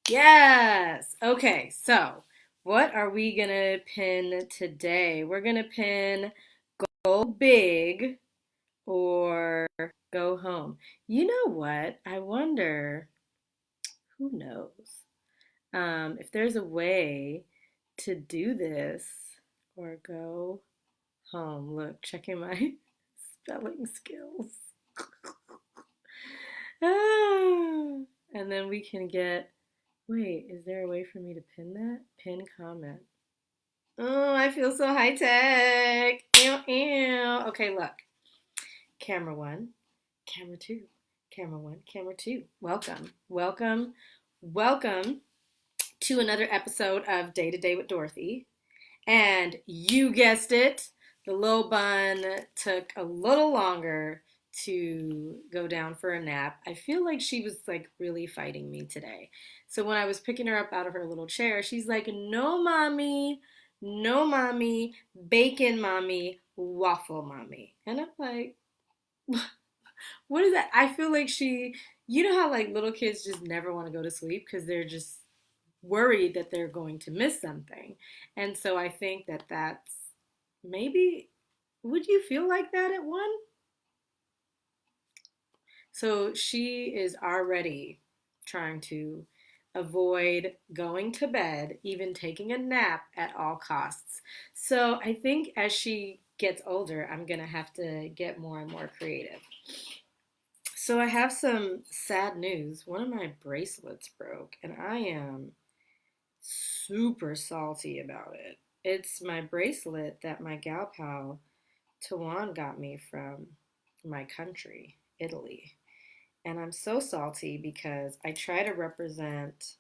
Yes. Okay, so what are we gonna pin today? We're gonna pin go big or go home. You know what? I wonder, who knows, if there's a way to do this or go home. Look, checking my spelling skills. Ah, and then we can get, wait, is there a way for me to pin that? Pin comment. Oh, I feel so high tech. Ew, ew. Okay, look. Camera one, camera two, camera one, camera two. Welcome, welcome, welcome to another episode of Day to Day with Dorothy. And you guessed it, the little bun took a little longer to go down for a nap. I feel like she was like really fighting me today. So when I was picking her up out of her little chair, she's like, "No, mommy, no, mommy, bacon, mommy, waffle, mommy." And I'm like, what is that? I feel like you know how like little kids just never want to go to sleep because they're just worried that they're going to miss something. And so I think that that's maybe, would you feel like that at one? So she is already trying to avoid going to bed, even taking a nap at all costs. So I think as she gets older, I'm going to have to get more and more creative. So I have some sad news. One of my bracelets broke, and I am super salty about it. It's my bracelet that my gal pal Tawan got me from my country, Italy. And I'm so salty because I try to represent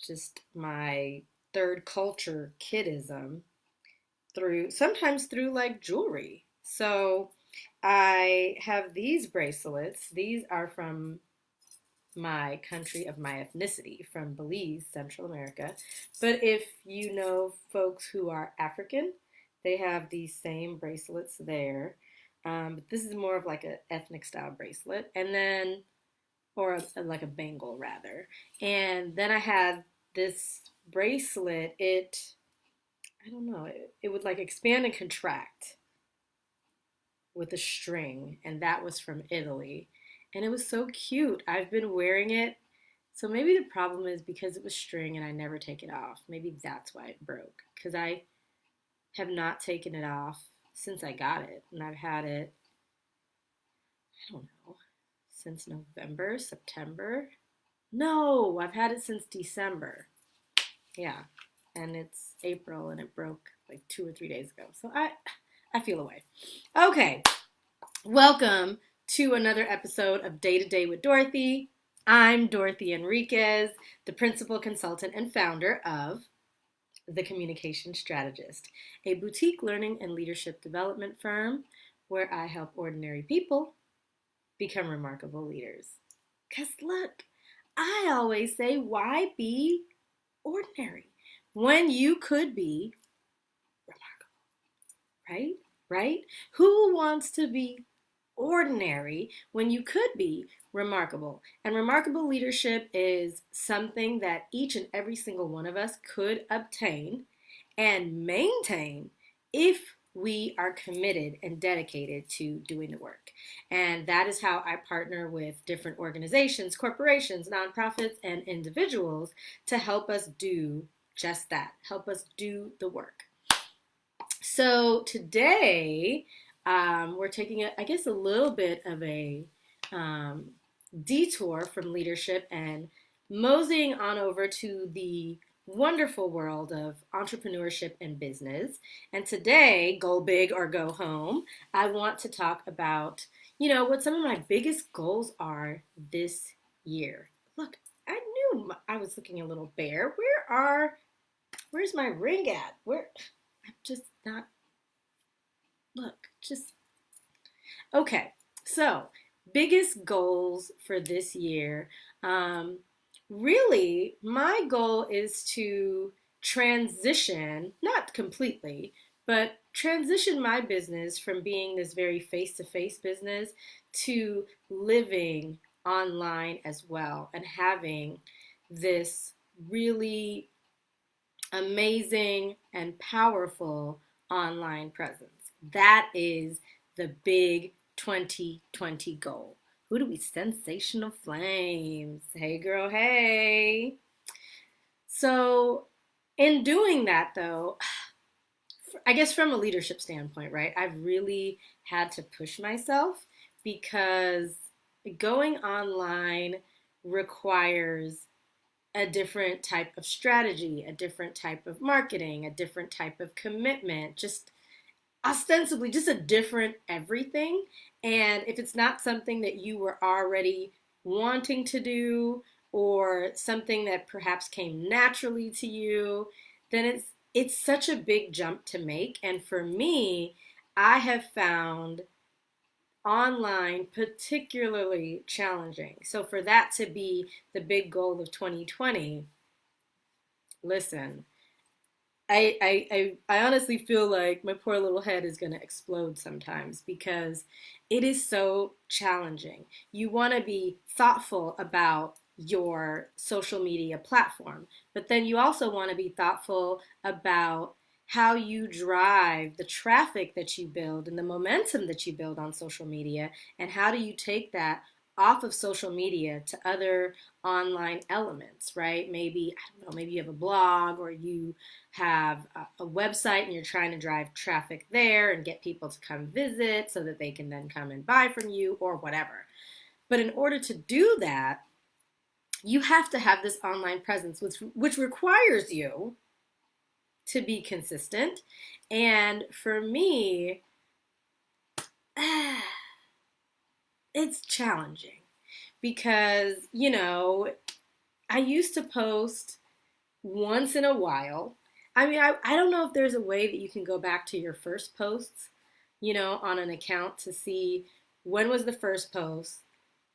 just my third culture kidism through sometimes through like jewelry. So I have these bracelets. These are from my country of my ethnicity, from Belize, Central America. But if you know folks who are African, they have these same bracelets there. But this is more of like an ethnic style bracelet, and then, or like a bangle rather. And then I had this bracelet. I don't know, it would like expand and contract with a string, and that was from Italy. And it was so cute. I've been wearing it. So maybe the problem is because it was string and I never take it off. Maybe that's why it broke. Because I have not taken it off since I got it. And I've had it, I don't know, since November, September. No, I've had it since December. Yeah. And it's April and it broke like 2 or 3 days ago. So I feel away. Okay. Welcome to another episode of Day to Day with Dorothy. I'm Dorothy Enriquez, the principal consultant and founder of The Communication Strategist, a boutique learning and leadership development firm where I help ordinary people become remarkable leaders. Because look, I always say, why be ordinary when you could be remarkable, right? Right? Who wants to be ordinary when you could be remarkable? And remarkable leadership is something that each and every single one of us could obtain and maintain if we are committed and dedicated to doing the work. And that is how I partner with different organizations, corporations, nonprofits, and individuals to help us do just that, help us do the work. So today, we're taking, I guess, a little bit of a um, detour from leadership and moseying on over to the wonderful world of entrepreneurship and business. And today, go big or go home, I want to talk about, what some of my biggest goals are this year. Look, I knew I was looking a little bare. Where's my ring at? I'm just not, look, just, okay. So, biggest goals for this year. Really, my goal is to transition, not completely, but transition my business from being this very face to face business to living online as well and having this really amazing and powerful online presence. That is the big 2020 goal. Who do we? Sensational Flames. Hey, girl, hey. So, in doing that, though, I guess from a leadership standpoint, right, I've really had to push myself because going online requires a different type of strategy, a different type of marketing, a different type of commitment, just ostensibly just a different everything. And if it's not something that you were already wanting to do or something that perhaps came naturally to you, then it's such a big jump to make. And for me, I have found online particularly challenging. So for that to be the big goal of 2020, listen, I honestly feel like my poor little head is going to explode sometimes because it is so challenging. You want to be thoughtful about your social media platform, but then you also want to be thoughtful about how you drive the traffic that you build and the momentum that you build on social media, and how do you take that off of social media to other online elements, right? Maybe, I don't know, maybe you have a blog or you have a website and you're trying to drive traffic there and get people to come visit so that they can then come and buy from you or whatever. But in order to do that, you have to have this online presence, which requires you to be consistent. And for me, it's challenging because, I used to post once in a while. I mean, I don't know if there's a way that you can go back to your first posts, on an account to see when was the first post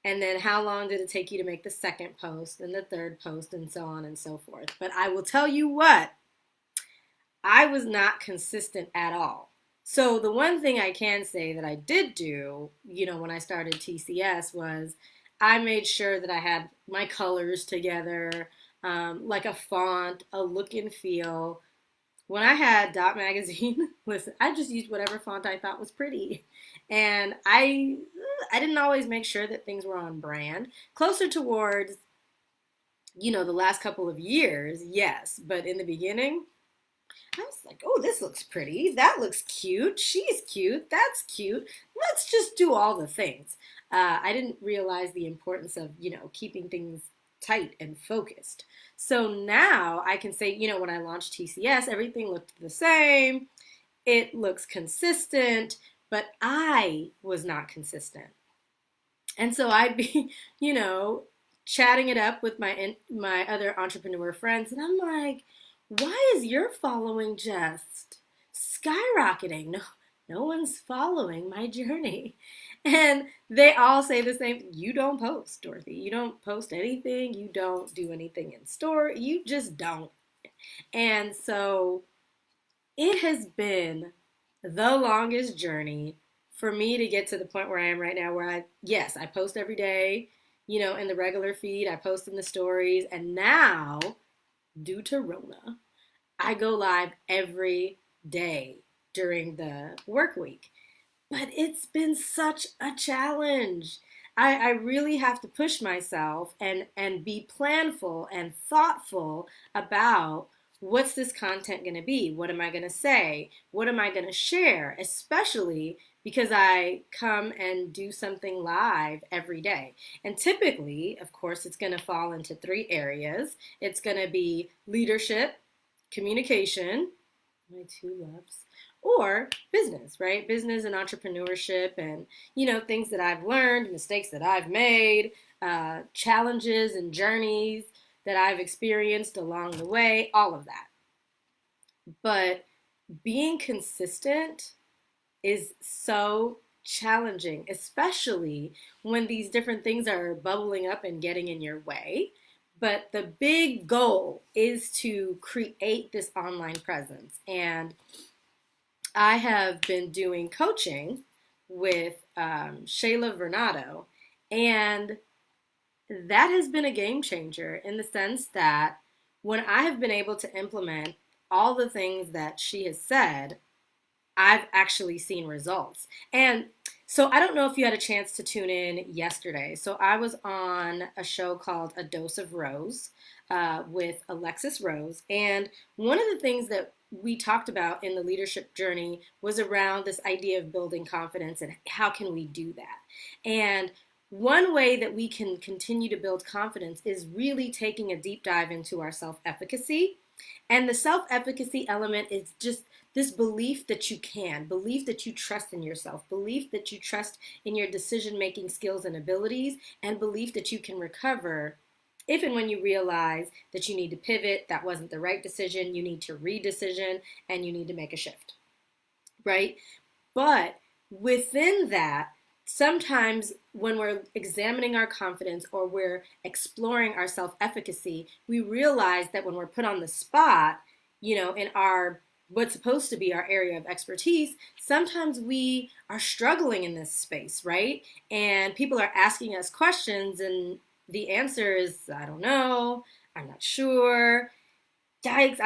and then how long did it take you to make the second post and the third post and so on and so forth. But I will tell you what, I was not consistent at all. So the one thing I can say that I did do, when I started TCS was I made sure that I had my colors together, like a font, a look and feel. When I had Dot Magazine, listen, I just used whatever font I thought was pretty. And I didn't always make sure that things were on brand. Closer towards, the last couple of years, yes. But in the beginning, I was like, oh, this looks pretty. That looks cute. She's cute. That's cute. Let's just do all the things. I didn't realize the importance of, keeping things tight and focused. So now I can say, when I launched TCS, everything looked the same. It looks consistent, but I was not consistent. And so I'd be, chatting it up with my other entrepreneur friends, and I'm like, why is your following just skyrocketing? No one's following my journey. And they all say the same, you don't post, Dorothy. You don't post anything. You don't do anything in store. You just don't. And so it has been the longest journey for me to get to the point where I am right now, where I post every day, in the regular feed, I post in the stories, and now, due to Rona, I go live every day during the work week. But it's been such a challenge. I really have to push myself and be planful and thoughtful about what's this content going to be? What am I going to say? What am I going to share? Especially because I come and do something live every day. And typically, of course, it's going to fall into three areas. It's going to be leadership, communication, my two loves, or business, right? Business and entrepreneurship and, things that I've learned, mistakes that I've made, challenges and journeys that I've experienced along the way, all of that. But being consistent is so challenging, especially when these different things are bubbling up and getting in your way. But the big goal is to create this online presence. And I have been doing coaching with Shayla Vernado, and that has been a game changer in the sense that when I have been able to implement all the things that she has said, I've actually seen results. And so I don't know if you had a chance to tune in yesterday. So I was on a show called A Dose of Rose with Alexis Rose. And one of the things that we talked about in the leadership journey was around this idea of building confidence and how can we do that. And one way that we can continue to build confidence is really taking a deep dive into our self efficacy. And the self efficacy element is just this belief that you can, belief that you trust in yourself, belief that you trust in your decision making skills and abilities, and belief that you can recover if and when you realize that you need to pivot, that wasn't the right decision, you need to redecision, and you need to make a shift, right? But within that, sometimes when we're examining our confidence or we're exploring our self efficacy, we realize that when we're put on the spot, in our what's supposed to be our area of expertise, sometimes we are struggling in this space, right? And people are asking us questions, and the answer is, I don't know, I'm not sure, yikes,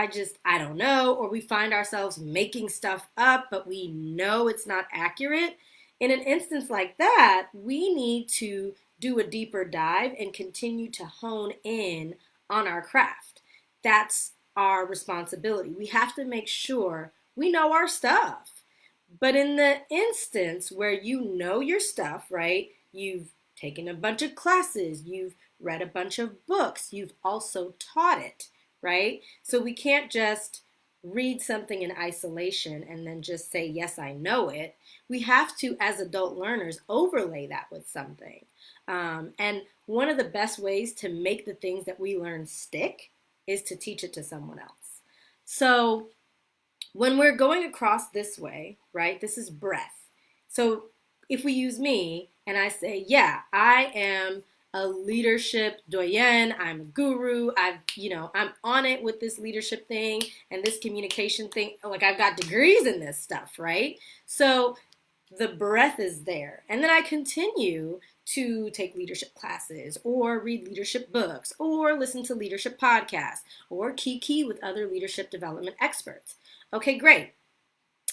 I don't know, or we find ourselves making stuff up, but we know it's not accurate. In an instance like that, we need to do a deeper dive and continue to hone in on our craft. That's our responsibility. We have to make sure we know our stuff. But in the instance where you know your stuff, right? You've taken a bunch of classes, you've read a bunch of books, you've also taught it, right? So we can't just read something in isolation and then just say, yes, I know it. We have to, as adult learners, overlay that with something. And one of the best ways to make the things that we learn stick is to teach it to someone else. So when we're going across this way, right, this is breath. So if we use me and I say, yeah, I am a leadership doyen, I'm a guru, I'm on it with this leadership thing and this communication thing. Like I've got degrees in this stuff, right? So the breath is there. And then I continue to take leadership classes or read leadership books or listen to leadership podcasts or kiki with other leadership development experts. Okay, great.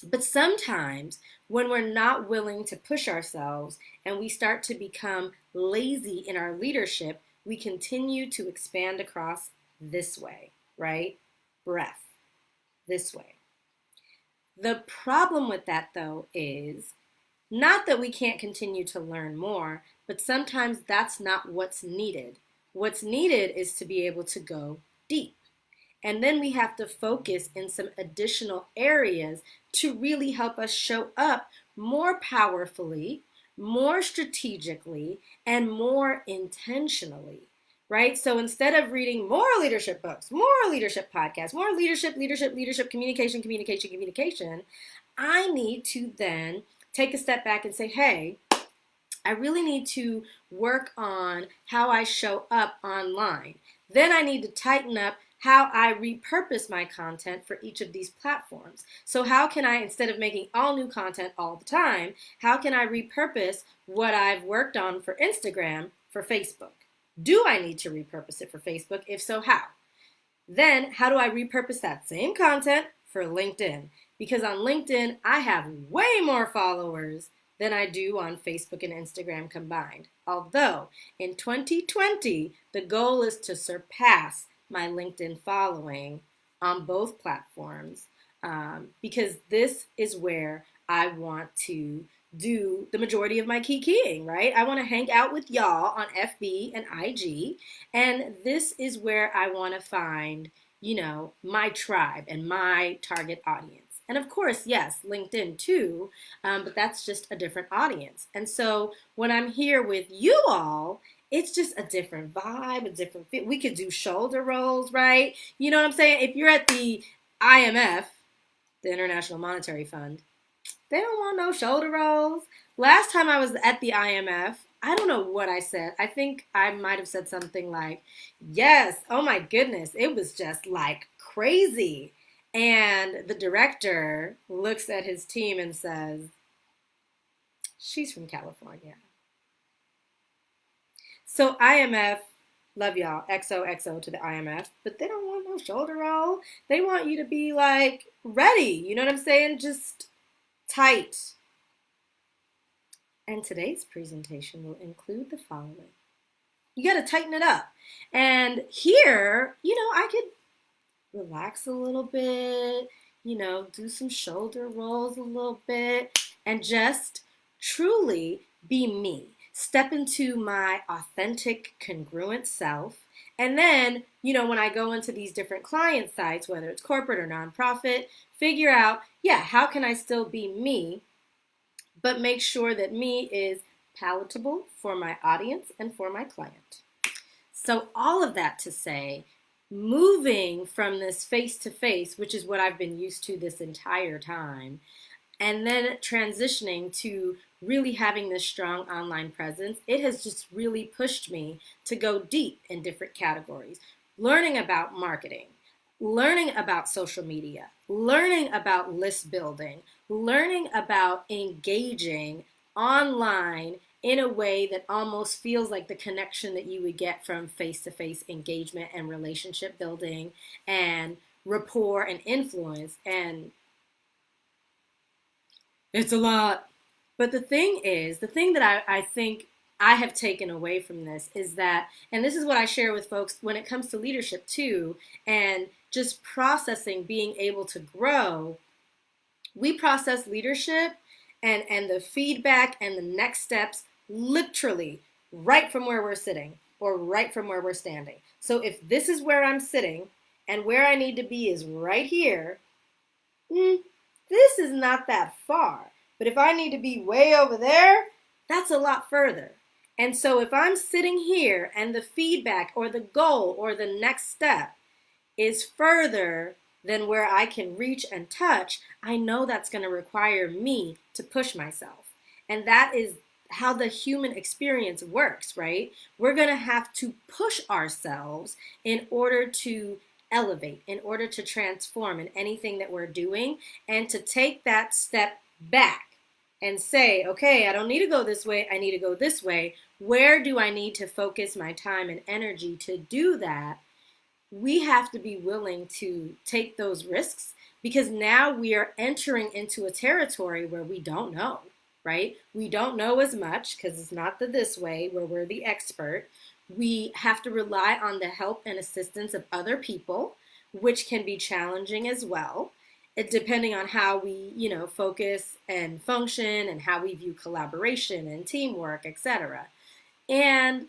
But sometimes when we're not willing to push ourselves and we start to become lazy in our leadership, we continue to expand across this way, right? Breath, this way. The problem with that, though, is not that we can't continue to learn more, but sometimes that's not what's needed. What's needed is to be able to go deep. And then we have to focus in some additional areas to really help us show up more powerfully, more strategically, and more intentionally, right? So instead of reading more leadership books, more leadership podcasts, more leadership, communication, I need to then take a step back and say, hey, I really need to work on how I show up online. Then I need to tighten up how I repurpose my content for each of these platforms. So how can I, instead of making all new content all the time, how can I repurpose what I've worked on for Instagram for Facebook? Do I need to repurpose it for Facebook? If so, how? Then how do I repurpose that same content for LinkedIn? Because on LinkedIn, I have way more followers than I do on Facebook and Instagram combined. Although in 2020, the goal is to surpass my LinkedIn following on both platforms because this is where I want to do the majority of my keying, right? I want to hang out with y'all on FB and IG, and this is where I want to find, my tribe and my target audience. And of course, yes, LinkedIn too, but that's just a different audience. And so when I'm here with you all, it's just a different vibe, a different fit. We could do shoulder rolls, right? You know what I'm saying? If you're at the IMF, the International Monetary Fund, they don't want no shoulder rolls. Last time I was at the IMF, I don't know what I said. I think I might have said something like, yes, oh my goodness, it was just like crazy. And the director looks at his team and says, she's from California. So IMF, love y'all, XOXO to the IMF, but they don't want no shoulder roll. They want you to be like ready. You know what I'm saying? Just tight. And today's presentation will include the following. You got to tighten it up. And here, I could relax a little bit, do some shoulder rolls a little bit, and just truly be me. Step into my authentic, congruent self. And then, when I go into these different client sites, whether it's corporate or nonprofit, figure out, how can I still be me, but make sure that me is palatable for my audience and for my client. So all of that to say, moving from this face-to-face, which is what I've been used to this entire time, and then transitioning to really having this strong online presence, it has just really pushed me to go deep in different categories. Learning about marketing, learning about social media, learning about list building, learning about engaging online in a way that almost feels like the connection that you would get from face-to-face engagement and relationship building and rapport and influence. And it's a lot. But the thing that I think I have taken away from this is that, and this is what I share with folks when it comes to leadership too, and just processing, being able to grow, we process leadership and the feedback and the next steps literally right from where we're sitting or right from where we're standing. So if this is where I'm sitting and where I need to be is right here, this is not that far. But if I need to be way over there, that's a lot further. And so if I'm sitting here and the feedback or the goal or the next step is further than where I can reach and touch, I know that's going to require me to push myself. And that is how the human experience works, right? We're going to have to push ourselves in order to elevate, in order to transform in anything that we're doing, and to take that step back and say, okay, I don't need to go this way, I need to go this way. Where do I need to focus my time and energy to do that? We have to be willing to take those risks, because now we are entering into a territory where we don't know, right? We don't know as much because it's not the this way where we're the expert. We have to rely on the help and assistance of other people, which can be challenging as well, depending on how we, focus and function and how we view collaboration and teamwork, etc. And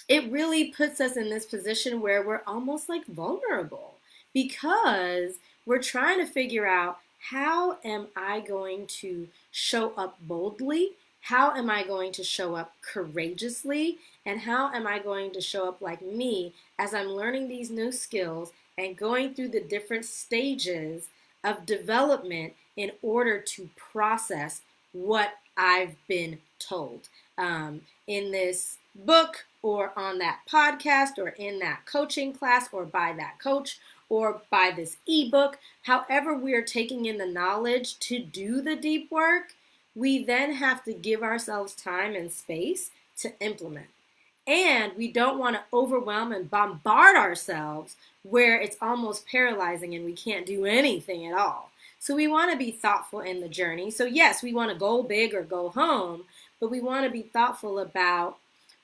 it really puts us in this position where we're almost like vulnerable, because we're trying to figure out, how am I going to show up boldly? How am I going to show up courageously? And how am I going to show up like me as I'm learning these new skills and going through the different stages of development in order to process what I've been told in this book or on that podcast or in that coaching class or by that coach or by this ebook. However we are taking in the knowledge to do the deep work, we then have to give ourselves time and space to implement. And we don't want to overwhelm and bombard ourselves where it's almost paralyzing and we can't do anything at all. So we want to be thoughtful in the journey. So yes, we want to go big or go home, but we want to be thoughtful about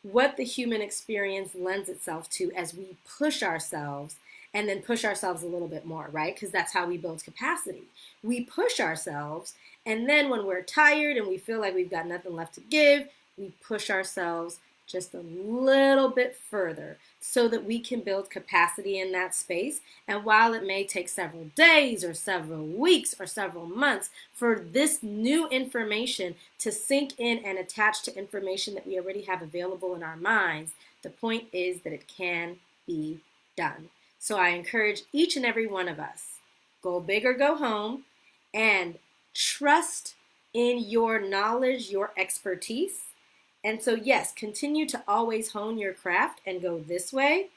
what the human experience lends itself to as we push ourselves and then push ourselves a little bit more, right? Because that's how we build capacity. We push ourselves, and then when we're tired and we feel like we've got nothing left to give, we push ourselves just a little bit further so that we can build capacity in that space. And while it may take several days or several weeks or several months for this new information to sink in and attach to information that we already have available in our minds, the point is that it can be done. So I encourage each and every one of us, go big or go home, and trust in your knowledge, your expertise. And so, yes, continue to always hone your craft and go this way,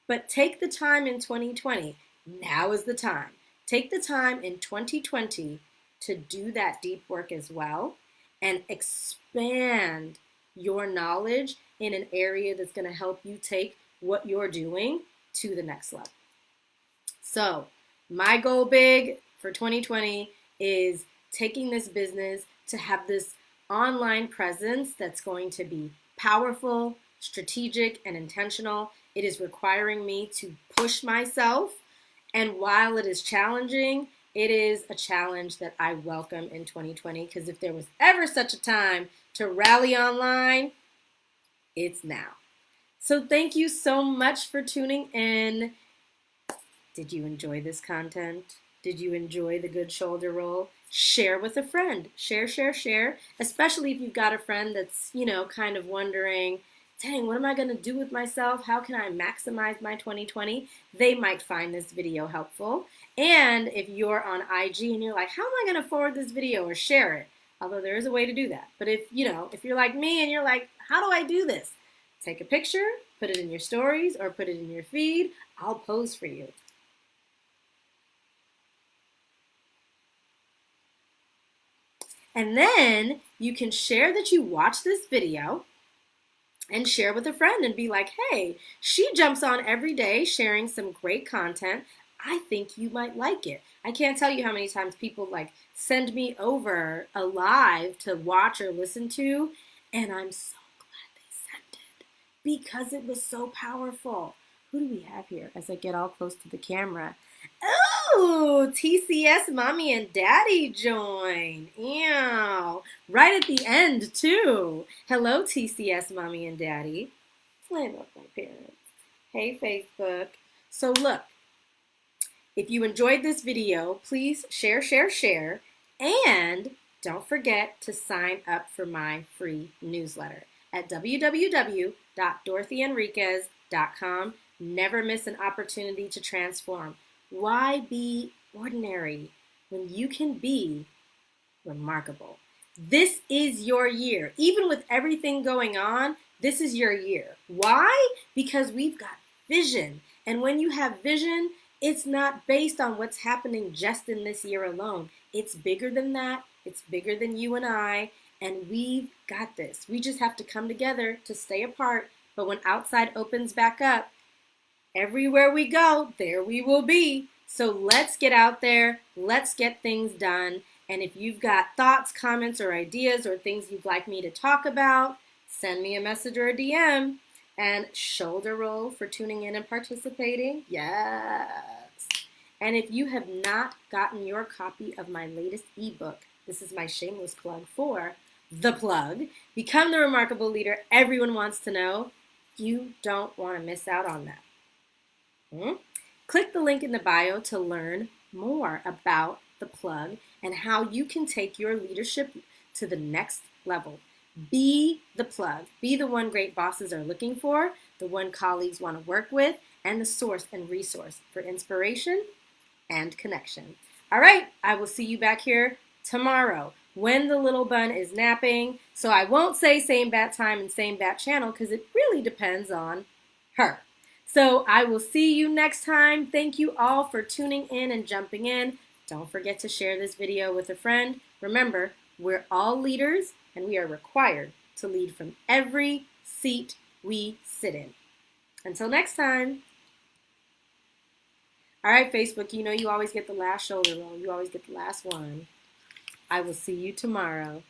but take the time in 2020. Now is the time. Take the time in 2020 to do that deep work as well and expand your knowledge in an area that's going to help you take what you're doing to the next level. So, my goal big for 2020 is taking this business to have this online presence that's going to be powerful, strategic, and intentional. It is requiring me to push myself. And while it is challenging, it is a challenge that I welcome in 2020, because if there was ever such a time to rally online, it's now. So thank you so much for tuning in. Did you enjoy this content? Did you enjoy the good shoulder roll? Share with a friend. Share, share, share. Especially if you've got a friend that's, kind of wondering, dang, what am I going to do with myself? How can I maximize my 2020? They might find this video helpful. And if you're on IG and you're like, how am I going to forward this video or share it? Although there is a way to do that. But if you're like me and you're like, how do I do this? Take a picture, put it in your stories, or put it in your feed. I'll post for you. And then you can share that you watched this video and share with a friend and be like, hey, she jumps on every day sharing some great content. I think you might like it. I can't tell you how many times people send me over a live to watch or listen to, and I'm so glad they sent it because it was so powerful. Who do we have here as I get all close to the camera? Oh, TCS Mommy and Daddy join. Ew. Right at the end, too. Hello, TCS Mommy and Daddy. I love my parents. Hey, Facebook. So look, if you enjoyed this video, please share, share, share. And don't forget to sign up for my free newsletter at www.dorothenriquez.com. Never miss an opportunity to transform. Why be ordinary when you can be remarkable? This is your year. Even with everything going on, this is your year. Why? Because we've got vision. And when you have vision, it's not based on what's happening just in this year alone. It's bigger than that. It's bigger than you and I. And we've got this. We just have to come together to stay apart. But when outside opens back up, everywhere we go, there we will be. So let's get out there. Let's get things done. And if you've got thoughts, comments, or ideas or things you'd like me to talk about, send me a message or a DM. And shoulder roll for tuning in and participating. Yes. And if you have not gotten your copy of my latest ebook, this is my shameless plug for The Plug, Become the Remarkable Leader Everyone Wants to Know. You don't want to miss out on that. Click the link in the bio to learn more about The Plug and how you can take your leadership to the next level. Be the plug. Be the one great bosses are looking for, the one colleagues want to work with, and the source and resource for inspiration and connection. All right, I will see you back here tomorrow when the little bun is napping. So I won't say same bat time and same bat channel because it really depends on her. So I will see you next time. Thank you all for tuning in and jumping in. Don't forget to share this video with a friend. Remember, we're all leaders and we are required to lead from every seat we sit in. Until next time. All right, Facebook, you know you always get the last shoulder roll. You always get the last one. I will see you tomorrow.